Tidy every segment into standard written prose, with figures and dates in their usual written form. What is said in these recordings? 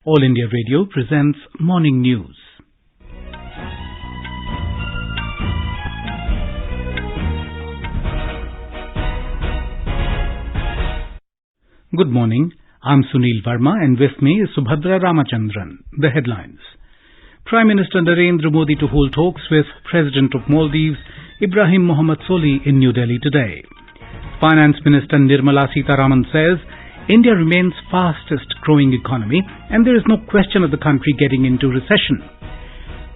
All India Radio presents Morning News. Good morning. I'm Sunil Verma and with me is Subhadra Ramachandran. The headlines. Prime Minister Narendra Modi to hold talks with President of Maldives Ibrahim Mohamed Solih in New Delhi today. Finance Minister Nirmala Sitharaman says India remains fastest growing economy and there is no question of the country getting into recession.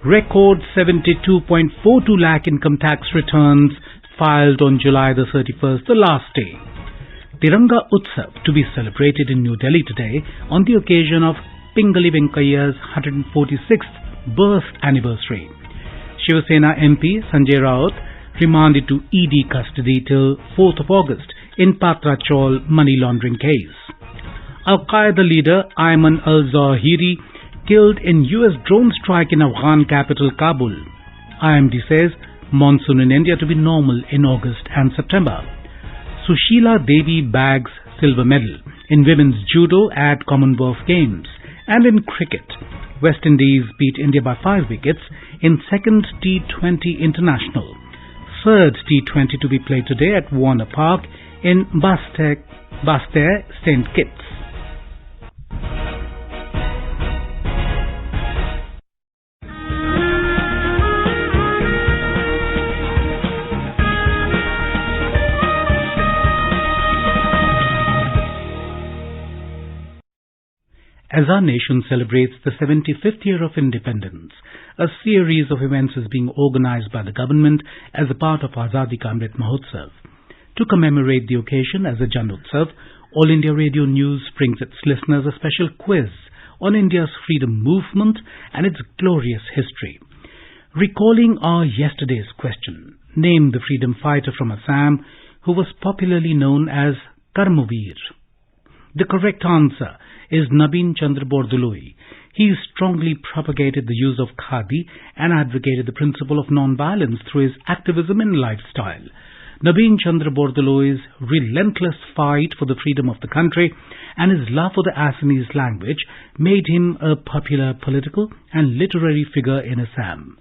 Record 72.42 lakh income tax returns filed on July the 31st, the last day. Tiranga Utsav to be celebrated in New Delhi today on the occasion of Pingali Venkaiah's 146th birth anniversary. Shiv Sena MP Sanjay Raut remanded to ED custody till 4th of August in Patra Chaul money laundering case. Al-Qaeda leader Ayman al-Zawahiri killed in US drone strike in Afghan capital Kabul. IMD says monsoon in India to be normal in August and September. Sushila Devi bags silver medal in women's judo at Commonwealth Games. And in cricket, West Indies beat India by 5 wickets in second T20 international. Third T20 to be played today at Warner Park in Basseterre, St. Kitts. As our nation celebrates the 75th year of independence, a series of events is being organized by the government as a part of Azadi Ka Amrit Mahotsav. To commemorate the occasion as a Jan Utsav, All India Radio News brings its listeners a special quiz on India's freedom movement and its glorious history. Recalling our yesterday's question, name the freedom fighter from Assam who was popularly known as Karmveer. The correct answer is Nabin Chandra Bordoloi. He strongly propagated the use of khadi and advocated the principle of non-violence through his activism and lifestyle. Nabin Chandra Bordoloi's relentless fight for the freedom of the country and his love for the Assamese language made him a popular political and literary figure in Assam.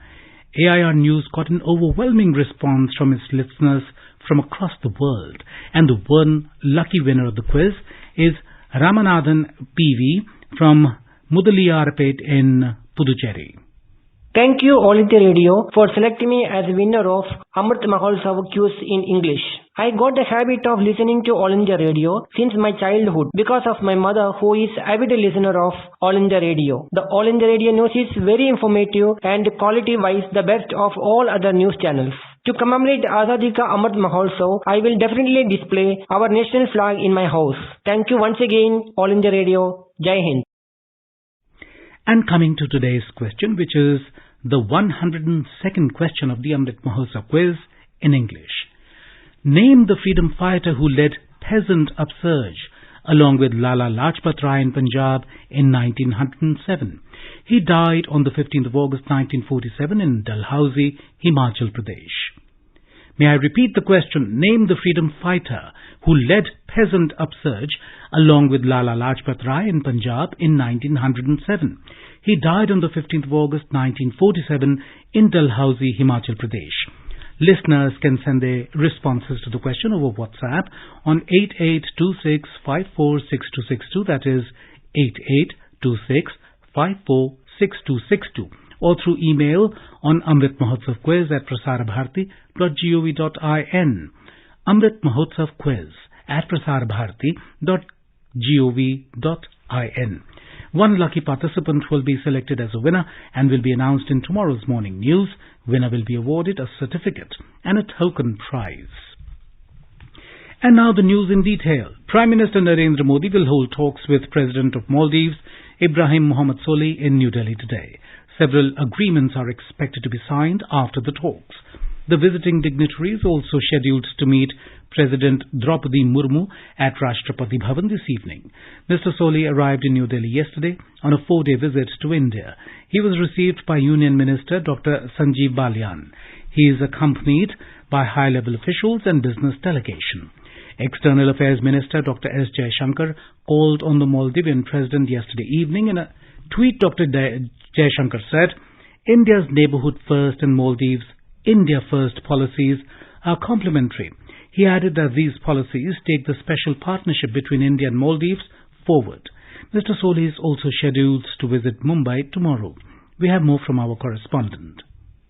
AIR News got an overwhelming response from its listeners from across the world, and the one lucky winner of the quiz is Ramanathan PV from Mudaliyarpet in Puducherry. Thank you All India Radio for selecting me as a winner of Amrit Mahotsav quiz in English. I got the habit of listening to All India Radio since my childhood because of my mother who is avid listener of All India Radio. The All India Radio news is very informative and quality-wise the best of all other news channels. To commemorate Azadi Ka Amrit Mahotsav, I will definitely display our national flag in my house. Thank you once again, All India Radio. Jai Hind. And coming to today's question, which is the 102nd question of the Amrit Mahotsav quiz in English. Name the freedom fighter who led peasant upsurge along with Lala Lajpat Rai in Punjab in 1907. He died on the 15th of August 1947 in Dalhousie, Himachal Pradesh. May I repeat the question? Name the freedom fighter who led peasant upsurge along with Lala Lajpat Rai in Punjab in 1907. He died on the 15th of August 1947 in Dalhousie, Himachal Pradesh. Listeners can send their responses to the question over WhatsApp on 8826546262, that is 8826546262, or through email on Amrit Mahotsav quiz at prasarbharati.gov.in. Amrit Mahotsav quiz at prasarbharati.gov.in. One lucky participant will be selected as a winner and will be announced in tomorrow's morning news. Winner will be awarded a certificate and a token prize. And now the news in detail. Prime Minister Narendra Modi will hold talks with President of Maldives Ibrahim Mohamed Solih in New Delhi today. Several agreements are expected to be signed after the talks. The visiting dignitary is also scheduled to meet President Draupadi Murmu at Rashtrapati Bhavan this evening. Mr. Solih arrived in New Delhi yesterday on a 4-day visit to India. He was received by Union Minister Dr. Sanjeev Balyan. He is accompanied by high-level officials and business delegation. External Affairs Minister Dr. S. Jaishankar called on the Maldivian President yesterday evening tweet, Dr. Jaishankar said, India's neighborhood first and Maldives' India first policies are complementary. He added that these policies take the special partnership between India and Maldives forward. Mr. Soli is also scheduled to visit Mumbai tomorrow. We have more from our correspondent.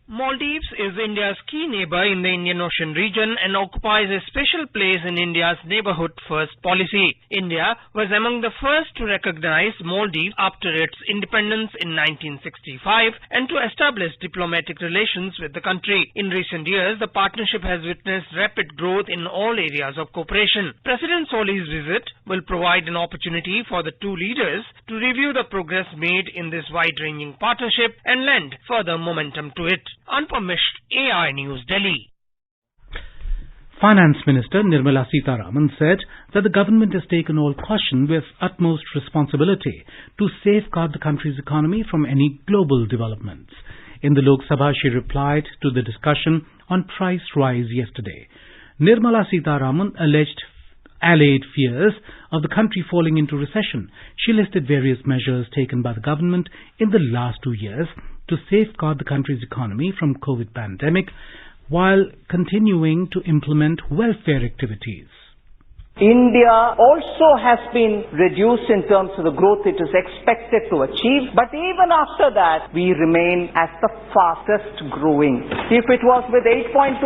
Maldives is India's key neighbor in the Indian Ocean region and occupies a special place in India's neighborhood first policy. India was among the first to recognize Maldives after its independence in 1965 and to establish diplomatic relations with the country. In recent years, the partnership has witnessed rapid growth in all areas of cooperation. President Soli's visit will provide an opportunity for the two leaders to review the progress made in this wide-ranging partnership and lend further momentum to it. Anupam Mishra, AI News, Delhi. Finance Minister Nirmala Sitharaman said that the government has taken all caution with utmost responsibility to safeguard the country's economy from any global developments. In the Lok Sabha, she replied to the discussion on price rise yesterday. Nirmala Sitharaman allayed fears of the country falling into recession. She listed various measures taken by the government in the last 2 years to safeguard the country's economy from COVID pandemic while continuing to implement welfare activities. India also has been reduced in terms of the growth it is expected to achieve, but even after that, we remain as the fastest growing. If it was with 8.2%,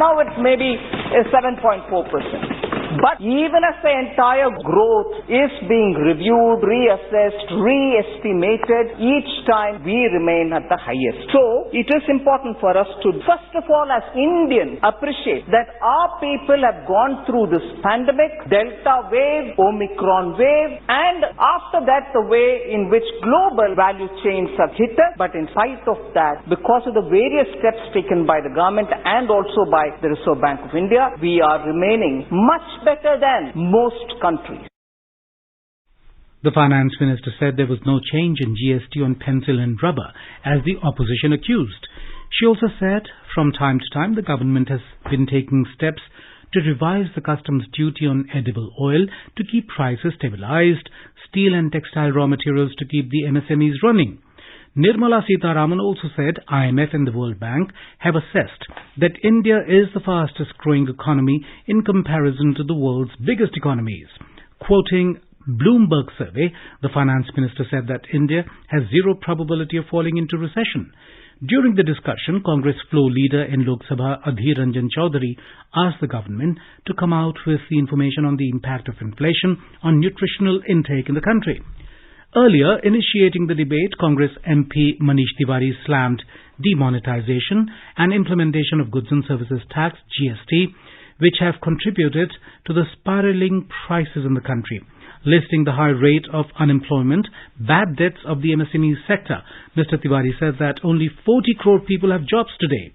now it's maybe 7.4%. But even as the entire growth is being reviewed, reassessed, re-estimated, each time we remain at the highest. So, it is important for us to, first of all, as Indians, appreciate that our people have gone through this pandemic, Delta wave, Omicron wave, and after that, the way in which global value chains have hit us. But in spite of that, because of the various steps taken by the government and also by the Reserve Bank of India, we are remaining much better than most countries. The finance minister said there was no change in GST on pencil and rubber, as the opposition accused. She also said from time to time the government has been taking steps to revise the customs duty on edible oil to keep prices stabilized, steel and textile raw materials to keep the MSMEs running. Nirmala Sitharaman also said IMF and the World Bank have assessed that India is the fastest growing economy in comparison to the world's biggest economies. Quoting Bloomberg survey, the finance minister said that India has zero probability of falling into recession. During the discussion, Congress floor leader in Lok Sabha Adhir Ranjan Chaudhary asked the government to come out with the information on the impact of inflation on nutritional intake in the country. Earlier, initiating the debate, Congress MP Manish Tiwari slammed demonetization and implementation of goods and services tax (GST), which have contributed to the spiraling prices in the country. Listing the high rate of unemployment, bad debts of the MSME sector, Mr. Tiwari said that only 40 crore people have jobs today.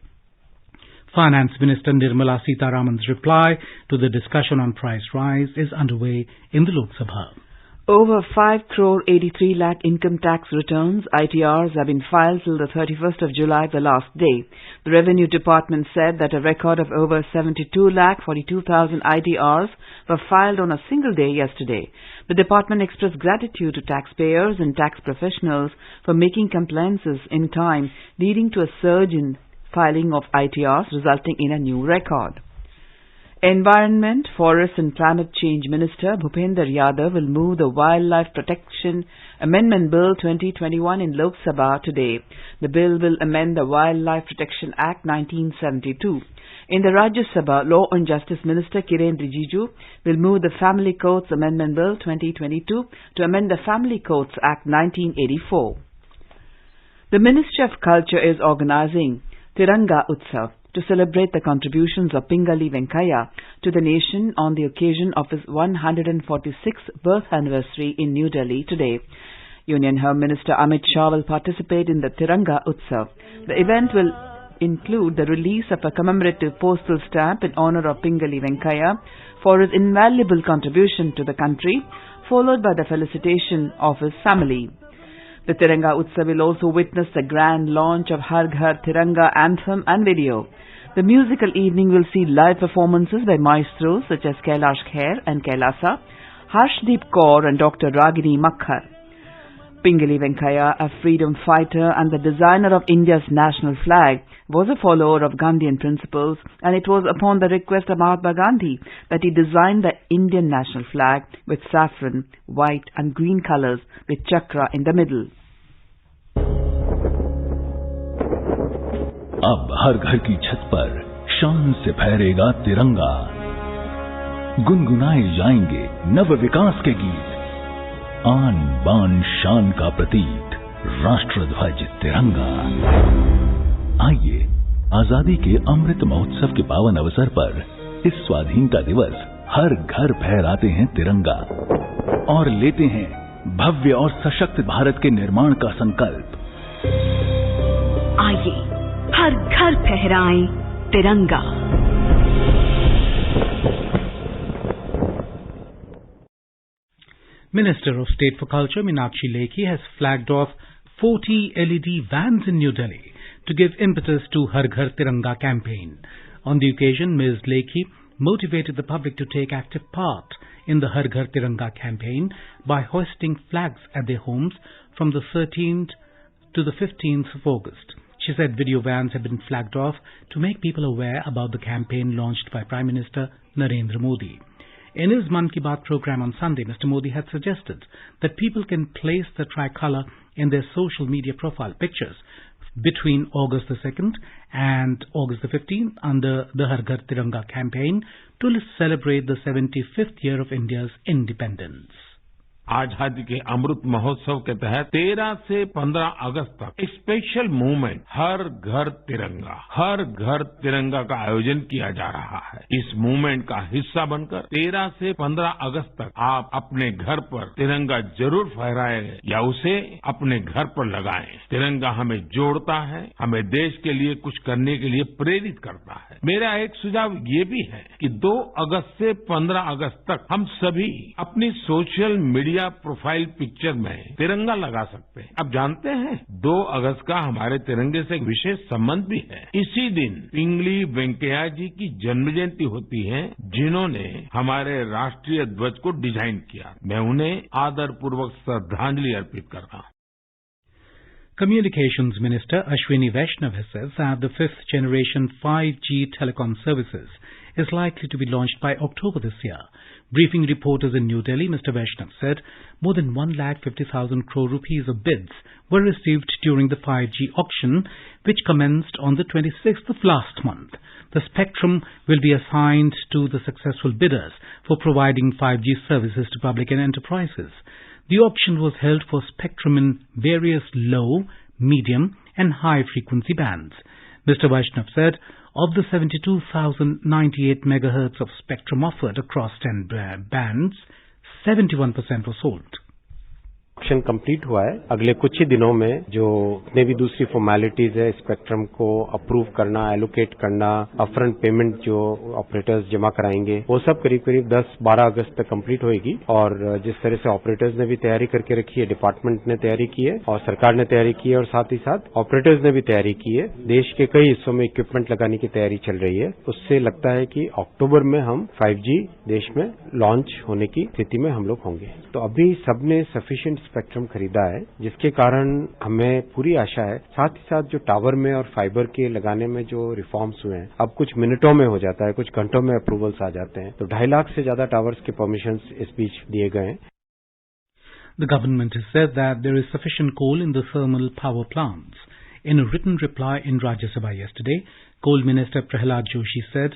Finance Minister Nirmala Sitharaman's reply to the discussion on price rise is underway in the Lok Sabha. Over 5 crore 83 lakh income tax returns, ITRs, have been filed till the 31st of July, the last day. The Revenue Department said that a record of over 72 lakh 42,000 ITRs were filed on a single day yesterday. The department expressed gratitude to taxpayers and tax professionals for making compliances in time, leading to a surge in filing of ITRs, resulting in a new record. Environment, Forest and Climate Change Minister Bhupender Yadav will move the Wildlife Protection Amendment Bill 2021 in Lok Sabha today. The bill will amend the Wildlife Protection Act 1972. In the Rajya Sabha, Law and Justice Minister Kiren Rijiju will move the Family Courts Amendment Bill 2022 to amend the Family Courts Act 1984. The Ministry of Culture is organizing Tiranga Utsav to celebrate the contributions of Pingali Venkaiah to the nation on the occasion of his 146th birth anniversary in New Delhi today. Union Home Minister Amit Shah will participate in the Tiranga Utsav. The event will include the release of a commemorative postal stamp in honor of Pingali Venkaiah for his invaluable contribution to the country, followed by the felicitation of his family. The Tiranga Utsav will also witness the grand launch of Har Ghar Tiranga anthem and video. The musical evening will see live performances by maestros such as Kailash Kher and Kailasa, Harshdeep Kaur and Dr. Ragini Makhar. Pingali Venkaya, a freedom fighter and the designer of India's national flag, was a follower of Gandhian principles, and it was upon the request of Mahatma Gandhi that he designed the Indian national flag with saffron, white and green colors with chakra in the middle. अब हर घर की छत पर शान से फहरेगा तिरंगा, गुनगुनाए जाएंगे नव विकास के गीत, आन बान शान का प्रतीक राष्ट्रध्वज तिरंगा। आइए आजादी के अमृत महोत्सव के पावन अवसर पर इस स्वाधीनता दिवस हर घर फहराते हैं तिरंगा और लेते हैं भव्य और सशक्त भारत के निर्माण का संकल्प। आइए हर घर फहराएं तिरंगा। Minister of State for Culture Meenakshi Lekhi has flagged off 40 LED vans in New Delhi to give impetus to Har Ghar Tiranga campaign. On the occasion, Ms. Lekhi motivated the public to take active part in the Har Ghar Tiranga campaign by hoisting flags at their homes from the 13th to the 15th of August. She said video vans have been flagged off to make people aware about the campaign launched by Prime Minister Narendra Modi. In his Mann Ki Baat program on Sunday, Mr. Modi had suggested that people can place the tricolour in their social media profile pictures between August the 2nd and August the 15th under the Har Ghar Tiranga campaign to celebrate the 75th year of India's independence. आजादी के अमृत महोत्सव के तहत 13 से 15 अगस्त तक एक special movement हर घर तिरंगा का आयोजन किया जा रहा है। इस मूवमेंट का हिस्सा बनकर 13 से 15 अगस्त तक आप अपने घर पर तिरंगा जरूर फहराएं या उसे अपने घर पर लगाएं। तिरंगा हमें जोड़ता है, हमें देश के लिए कुछ करने के लिए प्रेरित करता है। मेरा एक सुझाव ये भी है कि 2 अगस्त से 15 अगस्त तक हम सभी अपनी सोशल मीडिया प्रोफाइल पिक्चर में तिरंगा लगा सकते हैं। अब जानते हैं 2 अगस्त का हमारे तिरंगे से एक विशेष संबंध भी है। इसी दिन पिंगली वेंकैया जी की जन्म जयंती होती है, जिन्होंने हमारे राष्ट्रीय ध्वज को डिजाइन किया। मैं उन्हें आदरपूर्वक श्रद्धांजलि अर्पित करता हूं। Communications Minister Ashwini Vaishnav has said that the 5th generation 5G telecom services is likely to be launched by October this year. Briefing reporters in New Delhi, Mr. Vaishnav said more than 1,50,000 crore rupees of bids were received during the 5G auction, which commenced on the 26th of last month. The spectrum will be assigned to the successful bidders for providing 5G services to public and enterprises. The auction was held for spectrum in various low, medium and high frequency bands. Mr. Vaishnav said of the 72,098 megahertz of spectrum offered across 10 bands, 71% were sold. Auction complete हुआ है। अगले कुछ ही दिनों में जो जितने भी दूसरी फॉर्मेलिटीज है, स्पेक्ट्रम को अप्रूव करना, एलोकेट करना, अपफ्रंट पेमेंट जो ऑपरेटर्स जमा कराएंगे, वो सब करीब करीब 10-12 अगस्त तक कंप्लीट होएगी। और जिस तरह से ऑपरेटर्स ने भी तैयारी करके रखी है, डिपार्टमेंट ने तैयारी की है और सरकार ने तैयारी की है और साथ ही साथ ऑपरेटर्स ने भी तैयारी की है। देश के कई हिस्सों में इक्विपमेंट लगाने की तैयारी चल रही है। उससे लगता है कि अक्टूबर में हम 5G देश में लॉन्च होने की स्थिति में हम लोग होंगे। तो अभी सबने सफिशिएंट स्पेक्ट्रम खरीदा है, जिसके कारण हमें पूरी आशा है। साथ ही साथ जो टावर में और फाइबर के लगाने में जो रिफॉर्म्स हुए हैं, अब कुछ मिनटों में हो जाता है, कुछ घंटों में अप्रूवल्स आ जाते हैं। तो 2.5 लाख से ज्यादा टावर्स के परमिशंस इस बीच दिए गए हैं। The government has said that there is sufficient coal in the thermal power plants. In a written reply in Rajya Sabha yesterday, Coal Minister Prahlad Joshi said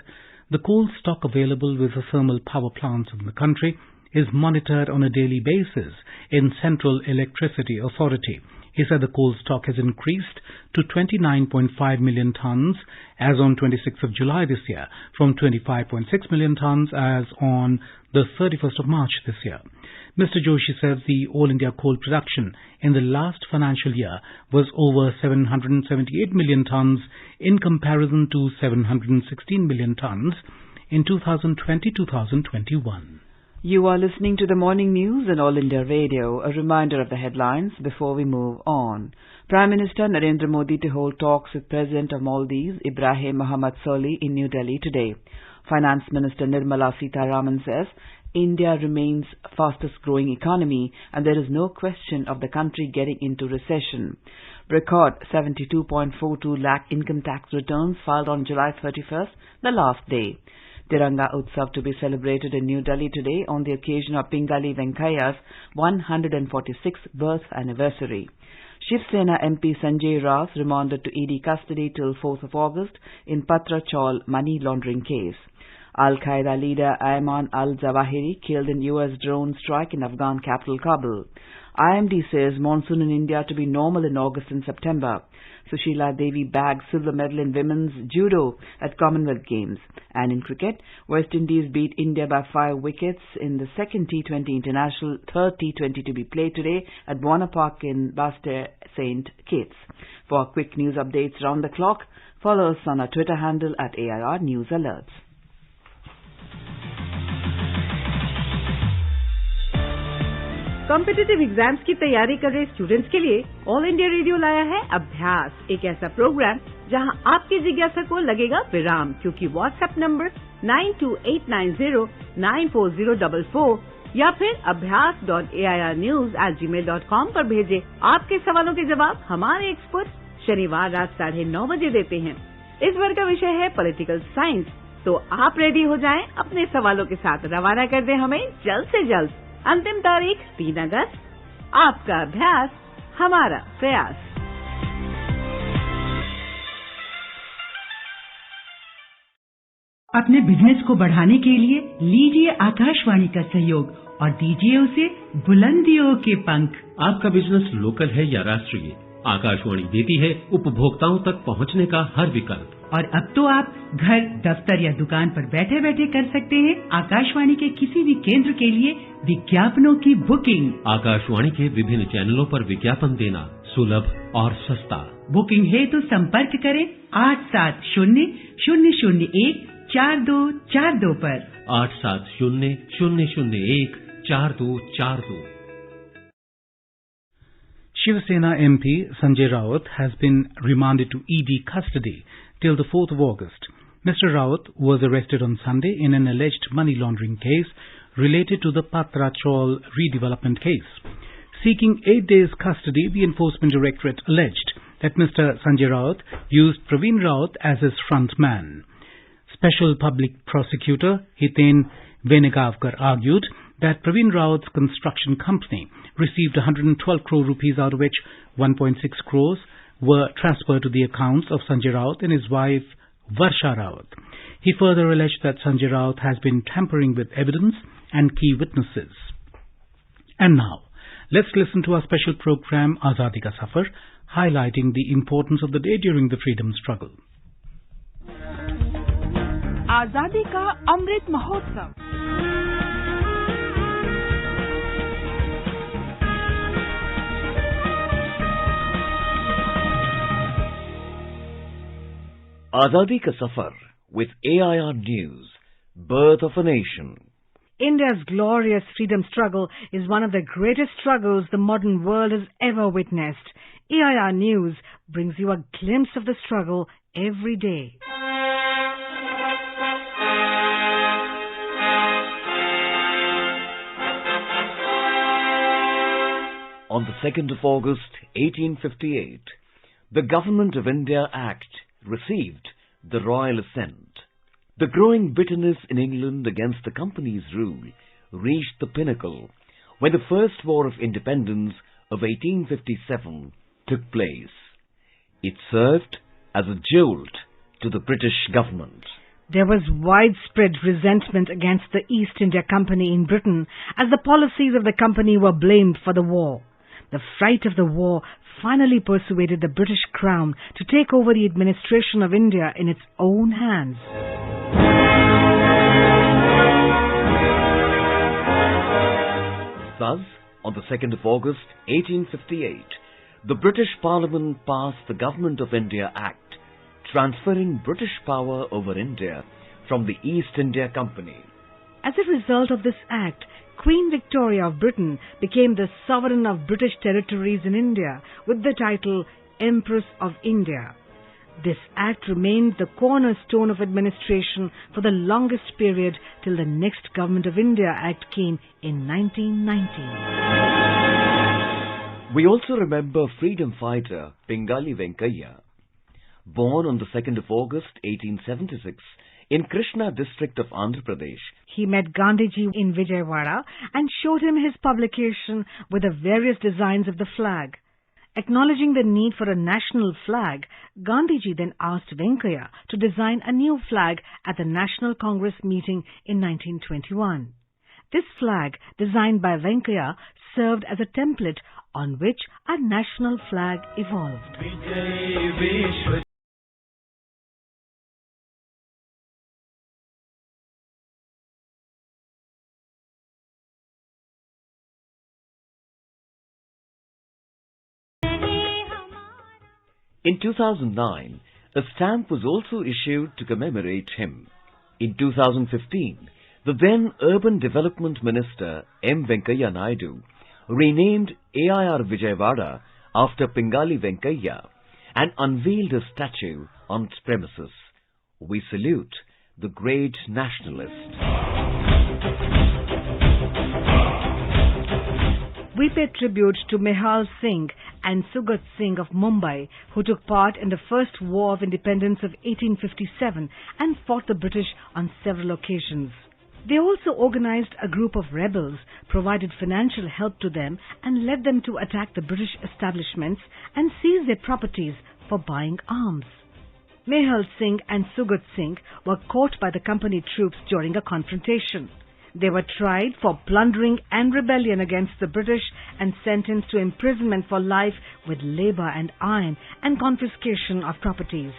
the coal stock available with the thermal power plants in the country is monitored on a daily basis in Central Electricity Authority. He said the coal stock has increased to 29.5 million tons as on 26th of July this year, from 25.6 million tons as on the 31st of March this year. Mr. Joshi says the All India coal production in the last financial year was over 778 million tons in comparison to 716 million tons in 2020-2021. You are listening to the morning news on All India Radio. A reminder of the headlines before we move on. Prime Minister Narendra Modi to hold talks with President of Maldives, Ibrahim Mohammed Solih, in New Delhi today. Finance Minister Nirmala Sitharaman says India remains fastest growing economy and there is no question of the country getting into recession. Record 72.42 lakh income tax returns filed on July 31st, the last day. Tiranga Utsav to be celebrated in New Delhi today on the occasion of Pingali Venkaiah's 146th birth anniversary. Shiv Sena MP Sanjay Raut remanded to ED custody till 4th of August in Patra Chaul money laundering case. Al-Qaeda leader Ayman al-Zawahiri killed in US drone strike in Afghan capital Kabul. IMD says monsoon in India to be normal in August and September. Sushila Devi bagged silver medal in women's judo at Commonwealth Games. And in cricket, West Indies beat India by 5 wickets in the second T20 International, third T20 to be played today at Warner Park in Bastille St. Kitts. For quick news updates round the clock, follow us on our Twitter handle at AIR News Alerts. Competitive exams की तैयारी कर रहे students के लिए all India radio लाया है अभ्यास, एक ऐसा प्रोग्राम जहां आपकी जिज्ञासा को लगेगा विराम, क्योंकि व्हाट्सएप नंबर 9289094044 या फिर abhyas.airnews@gmail.com पर भेजें। आपके सवालों के जवाब हमारे एक्सपर्ट शनिवार रात 9:30 बजे देते हैं। इस बार का विषय है पॉलिटिकल साइंस, तो आप रेडी हो जाएं अपने सवालों के साथ। रवाना कर दें हमें जल्द से जल्द। अंतिम तारीख 3 अगस्त। आपका अभ्यास हमारा प्रयास। अपने बिजनेस को बढ़ाने के लिए लीजिए आकाशवाणी का सहयोग और दीजिए उसे बुलंदियों के पंख। आपका बिजनेस लोकल है या राष्ट्रीय, आकाशवाणी देती है उपभोक्ताओं तक पहुंचने का हर विकल्प। और अब तो आप घर, दफ्तर या दुकान पर बैठे बैठे कर सकते हैं आकाशवाणी के किसी भी केंद्र के लिए विज्ञापनों की बुकिंग। आकाशवाणी के विभिन्न चैनलों पर विज्ञापन देना सुलभ और सस्ता। बुकिंग है तो संपर्क करें 8700014242 पर। 8700014242। Shiv Sena MP Sanjay Raut has been remanded to ED custody till the 4th of August. Mr. Raut was arrested on Sunday in an alleged money laundering case related to the Patra Chaul redevelopment case. Seeking 8 days custody, the Enforcement Directorate alleged that Mr. Sanjay Raut used Praveen Raut as his front man. Special Public Prosecutor Hiten Venegavkar argued that Praveen Raut's construction company received 112 crore rupees, out of which 1.6 crores were transferred to the accounts of Sanjay Raut and his wife Varsha Raut. He further alleged that Sanjay Raut has been tampering with evidence and key witnesses. And now, let's listen to our special program Azadi Ka Safar, highlighting the importance of the day during the freedom struggle. Azadi Ka Amrit Mahotsav. Azadi Ka Safar with AIR News, Birth of a Nation. India's glorious freedom struggle is one of the greatest struggles the modern world has ever witnessed. AIR News brings you a glimpse of the struggle every day. On the 2nd of August 1858, the Government of India Act received the royal assent. The growing bitterness in England against the company's rule reached the pinnacle when the First War of Independence of 1857 took place. It served as a jolt to the British government. There was widespread resentment against the East India Company in Britain as the policies of the company were blamed for the war. The fright of the war finally persuaded the British Crown to take over the administration of India in its own hands. Thus, on the 2nd of August 1858, the British Parliament passed the Government of India Act, transferring British power over India from the East India Company. As a result of this act, Queen Victoria of Britain became the sovereign of British territories in India with the title Empress of India. This act remained the cornerstone of administration for the longest period till the next Government of India Act came in 1990. We also remember freedom fighter Pingali Venkaiah. Born on the 2nd of August 1876 in Krishna district of Andhra Pradesh, he met Gandhiji in Vijayawada and showed him his publication with the various designs of the flag. Acknowledging the need for a national flag, Gandhiji then asked Venkaiah to design a new flag at the National Congress meeting in 1921. This flag, designed by Venkaiah, served as a template on which a national flag evolved. In 2009, a stamp was also issued to commemorate him. In 2015, the then Urban Development Minister M. Venkaiah Naidu renamed AIR Vijayawada after Pingali Venkaiah and unveiled a statue on its premises. We salute the great nationalist. We pay tribute to Mehal Singh and Sugat Singh of Mumbai, who took part in the First War of Independence of 1857 and fought the British on several occasions. They also organized a group of rebels, provided financial help to them and led them to attack the British establishments and seize their properties for buying arms. Mehal Singh and Sugat Singh were caught by the company troops during a confrontation. They were tried for plundering and rebellion against the British and sentenced to imprisonment for life with labour and iron and confiscation of properties.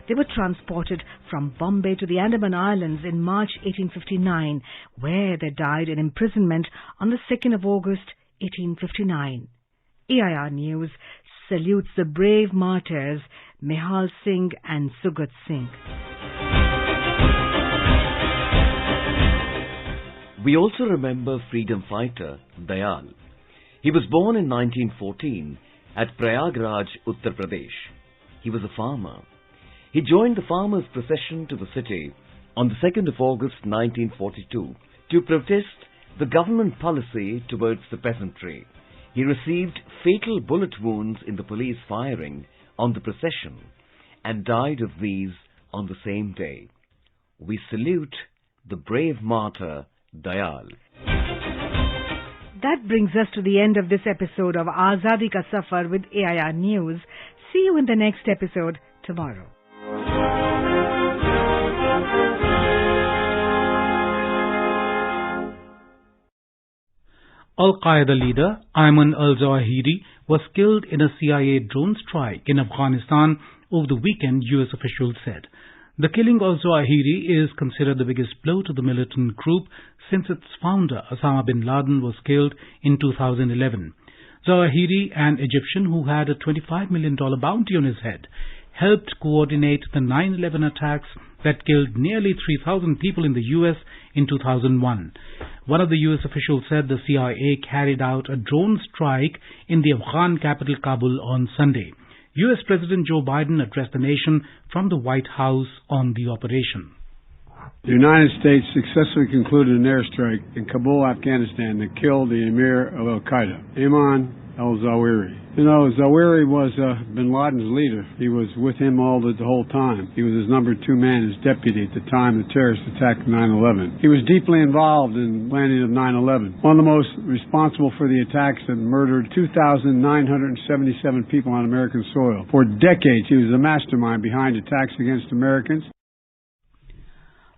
They were transported from Bombay to the Andaman Islands in March 1859, where they died in imprisonment on the 2nd of August 1859. AIR News salutes the brave martyrs Mehal Singh and Sugat Singh. We also remember freedom fighter Dayal. He was born in 1914 at Prayagraj, Uttar Pradesh. He was a farmer. He joined the farmers' procession to the city on the 2nd of August 1942 to protest the government policy towards the peasantry. He received fatal bullet wounds in the police firing on the procession and died of these on the same day. We salute the brave martyr Dayal. That brings us to the end of this episode of Azadi Ka Safar with AIR News. See you in the next episode tomorrow. Al-Qaeda leader Ayman al-Zawahiri was killed in a CIA drone strike in Afghanistan over the weekend, US officials said. The killing of Zawahiri is considered the biggest blow to the militant group since its founder, Osama bin Laden, was killed in 2011. Zawahiri, an Egyptian who had a $25 million bounty on his head, helped coordinate the 9/11 attacks that killed nearly 3,000 people in the US in 2001. One of the US officials said the CIA carried out a drone strike in the Afghan capital Kabul on Sunday. US President Joe Biden addressed the nation from the White House on the operation. The United States successfully concluded an airstrike in Kabul, Afghanistan that killed the emir of Al-Qaeda, Ayman al-Zawahiri. You know, Zawahiri was bin Laden's leader. He was with him the whole time. He was his number 2 man, his deputy at the time the terrorist attack of 9/11. He was deeply involved in the planning of 9/11. One of the most responsible for the attacks that murdered 2,977 people on American soil. For decades, he was the mastermind behind attacks against Americans.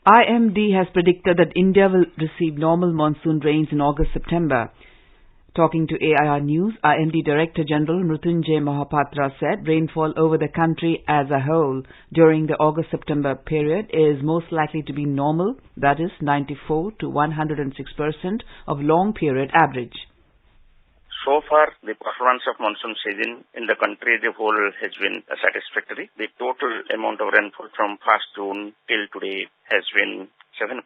IMD has predicted that India will receive normal monsoon rains in August-September. Talking to AIR News, IMD Director General Mrutyunjay Mohapatra said rainfall over the country as a whole during the August-September period is most likely to be normal, that is 94 to 106% of long period average. So far, the performance of monsoon season in the country as a whole has been satisfactory. The total amount of rainfall from 1st June till today has been 7%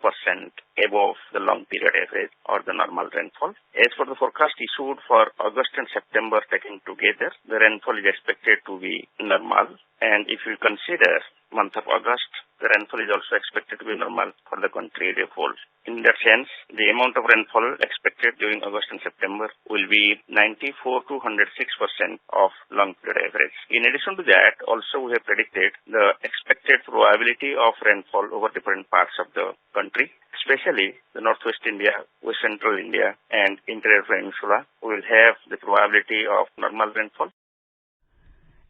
above the long period average or the normal rainfall. As for the forecast issued for August and September taken together, the rainfall is expected to be normal. And if you consider month of August, the rainfall is also expected to be normal for the country as a whole. In that sense, the amount of rainfall expected during August and September will be 94 to 106% of long period average. In addition to that, also we have predicted the expected probability of rainfall over different parts of the country, especially the northwest India, west central India and interior peninsula will have the probability of normal rainfall.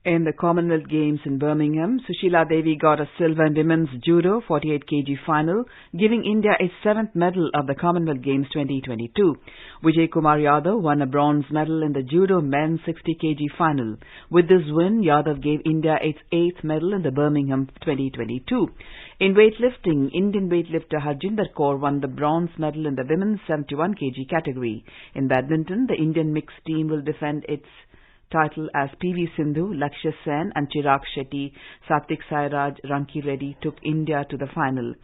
In the Commonwealth Games in Birmingham, Sushila Devi got a silver in women's judo 48 kg final, giving India its 7th medal of the Commonwealth Games 2022. Vijay Kumar Yadav won a bronze medal in the judo men's 60 kg final. With this win, Yadav gave India its 8th medal in the Birmingham 2022. In weightlifting, Indian weightlifter Harjinder Kaur won the bronze medal in the women's 71 kg category. In badminton, the Indian mixed team will defend its title as PV Sindhu, Lakshya Sen and Chirag Shetty, Satvik Sairaj, Ranki Reddy took India to the final.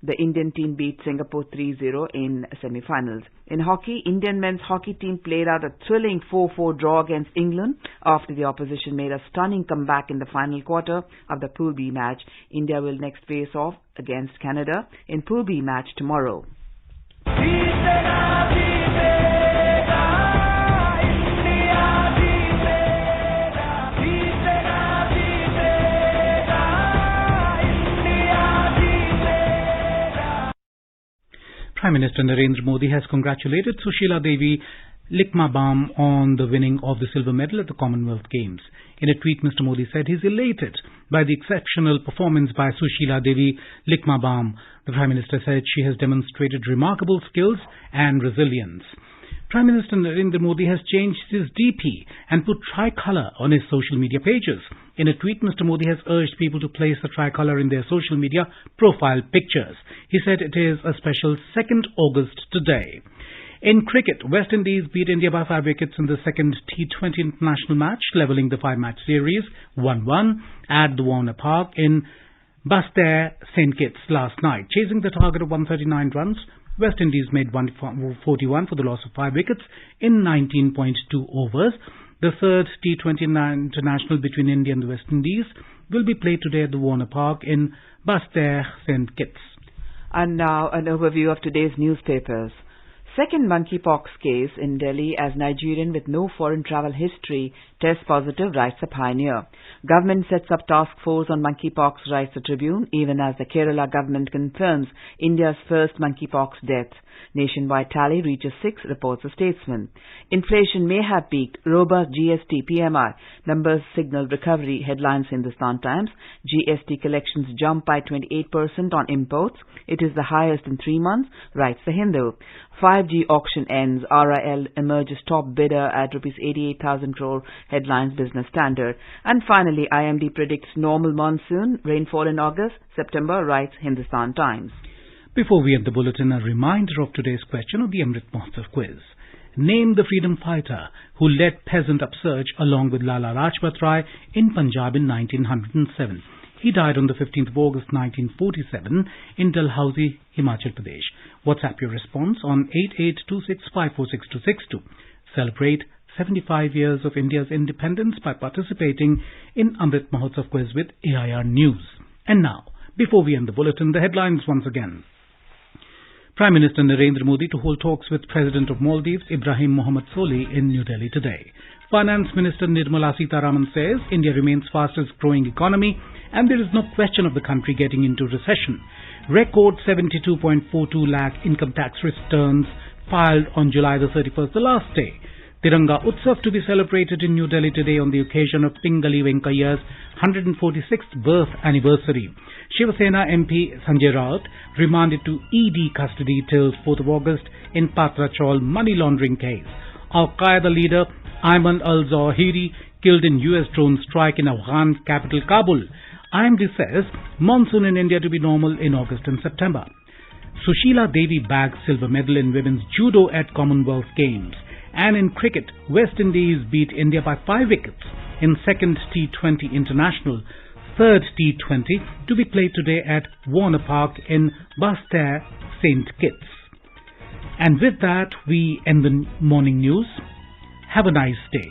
The Indian team beat Singapore 3-0 in semi-finals. In hockey, Indian men's hockey team played out a thrilling 4-4 draw against England after the opposition made a stunning comeback in the final quarter of the Pool B match. India will next face off against Canada in Pool B match tomorrow. Prime Minister Narendra Modi has congratulated Sushila Devi Likmabam on the winning of the silver medal at the Commonwealth Games. In a tweet, Mr. Modi said he's elated by the exceptional performance by Sushila Devi Likmabam. The Prime Minister said she has demonstrated remarkable skills and resilience. Prime Minister Narendra Modi has changed his DP and put tricolour on his social media pages. In a tweet, Mr. Modi has urged people to place the tricolour in their social media profile pictures. He said it is a special 2nd August today. In cricket, West Indies beat India by 5 wickets in the second T20 international match, levelling the 5-match series 1-1 at the Warner Park in Basseterre, St. Kitts last night. Chasing the target of 139 runs, West Indies made 141 for the loss of 5 wickets in 19.2 overs. The third T20 international between India and the West Indies will be played today at the Warner Park in Basseterre, St. Kitts. And now an overview of today's newspapers. Second monkeypox case in Delhi as Nigerian with no foreign travel history tests positive, writes a Pioneer. Government sets up task force on monkeypox, writes the Tribune, even as the Kerala government confirms India's first monkeypox death. Nationwide tally reaches 6, reports a Statesman. Inflation may have peaked. Robust GST PMI numbers signal recovery, headlines Hindustan Times. GST collections jump by 28% on imports. It is the highest in 3 months, writes the Hindu. 5G auction ends. RIL emerges top bidder at Rs 88,000 crore, headlines Business Standard. And finally, IMD predicts normal monsoon, rainfall in August, September, writes Hindustan Times. Before we end the bulletin, a reminder of today's question of the Amrit Mahotsav quiz. Name the freedom fighter who led peasant upsurge along with Lala Lajpat Rai in Punjab in 1907. He died on the 15th of August 1947 in Dalhousie, Himachal Pradesh. WhatsApp your response on 8826546262. Celebrate 75 years of India's independence by participating in Amrit Mahotsav quiz with AIR News. And now, before we end the bulletin, the headlines once again. Prime Minister Narendra Modi to hold talks with President of Maldives Ibrahim Mohammed Solih in New Delhi today. Finance Minister Nirmala Sitharaman says India remains fastest growing economy and there is no question of the country getting into recession. Record 72.42 lakh income tax returns filed on July the 31st, the last day. Tiranga Utsav to be celebrated in New Delhi today on the occasion of Pingali Venkaiah's 146th birth anniversary. Shiva Sena MP Sanjay Raut remanded to ED custody till 4th of August in Patra Chaul money laundering case. Al-Qaeda leader Ayman al-Zawahiri killed in US drone strike in Afghan capital Kabul. IMD says monsoon in India to be normal in August and September. Sushila Devi bagged silver medal in women's judo at Commonwealth Games. And in cricket, West Indies beat India by 5 wickets in second T20 international, third T20 to be played today at Warner Park in Basseterre, St. Kitts. And with that, we end the morning news. Have a nice day.